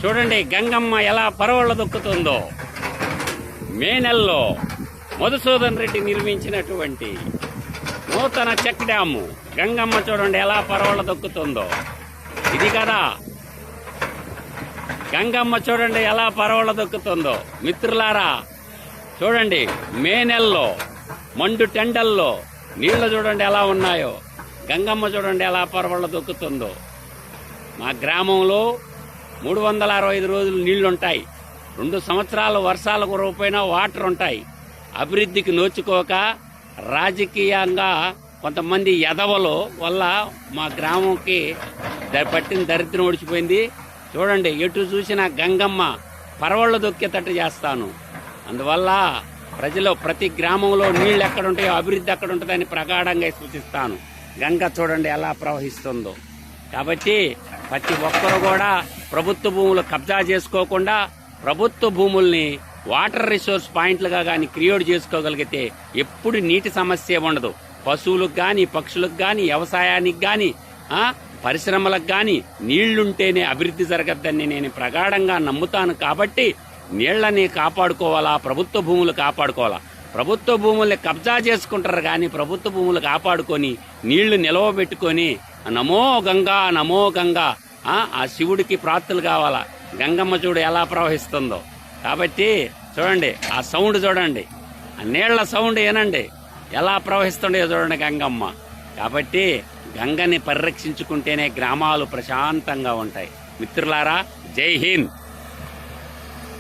చూడండి గంగమ్మ ఎలా పరవళ్ళ దొక్కుతుందో. మే నెలలో మధుసూదన్ రెడ్డి నిర్మించినటువంటి నూతన చెక్ డ్యాము గంగమ్మ చూడండి ఎలా పరవళ్ళ దొక్కుతుందో. ఇది కదా గంగమ్మ, చూడండి ఎలా పరవళ్ళ దొక్కుతుందో. మిత్రులారా చూడండి, మే నెలలో మండు టెండల్లో నీళ్లు చూడండి ఎలా ఉన్నాయో. గంగమ్మ చూడండి ఎలా పరవళ్ళ దొక్కుతుందో. మా గ్రామంలో 365 రోజులు నీళ్లుంటాయి. 2 సంవత్సరాలు వర్షాలు కురవకపోయినా వాటర్ ఉంటాయి. అభివృద్ధికి నోచుకోక రాజకీయంగా కొంతమంది ఎదవలు వల్ల మా గ్రామంకి పట్టిన దరిద్రం ఓడిచిపోయింది. చూడండి, ఎటు చూసినా గంగమ్మ పరవళ్ళు దొక్కేటట్టు చేస్తాను. అందువల్ల ప్రజలు ప్రతి గ్రామంలో నీళ్లు ఎక్కడుంటాయో అభివృద్ధి ఎక్కడ ఉంటుందని ప్రగాఢంగా సూచిస్తాను. గంగ చూడండి ఎలా ప్రవహిస్తుందో. కాబట్టి ప్రతి ఒక్కరు కూడా ప్రభుత్వ భూములు కబ్జా చేసుకోకుండా ప్రభుత్వ భూముల్ని వాటర్ రిసోర్స్ పాయింట్లుగా కానీ క్రియేట్ చేసుకోగలిగితే ఎప్పుడు నీటి సమస్య ఉండదు. పశువులకు కానీ, పక్షులకు కానీ, వ్యవసాయానికి కానీ, పరిశ్రమలకు కానీ నీళ్లుంటేనే అభివృద్ధి జరగద్దని నేను ప్రగాఢంగా నమ్ముతాను. కాబట్టి నీళ్లని కాపాడుకోవాలా, ప్రభుత్వ భూములు కాపాడుకోవాలా. ప్రభుత్వ భూముల్ని కబ్జా చేసుకుంటారు కానీ ప్రభుత్వ భూములు కాపాడుకొని నీళ్లు నిలవబెట్టుకొని నమో గంగా నమో గంగా ఆ శివుడికి ప్రార్థనలు కావాలా. గంగమ్మ చూడు ఎలా ప్రవహిస్తుందో. కాబట్టి చూడండి, ఆ సౌండ్ చూడండి, ఆ నీళ్ల సౌండ్ ఏనండి ఎలా ప్రవహిస్తుండో చూడండి గంగమ్మ. కాబట్టి గంగని పరిరక్షించుకుంటేనే గ్రామాలు ప్రశాంతంగా ఉంటాయి. మిత్రులారా, జై హింద్.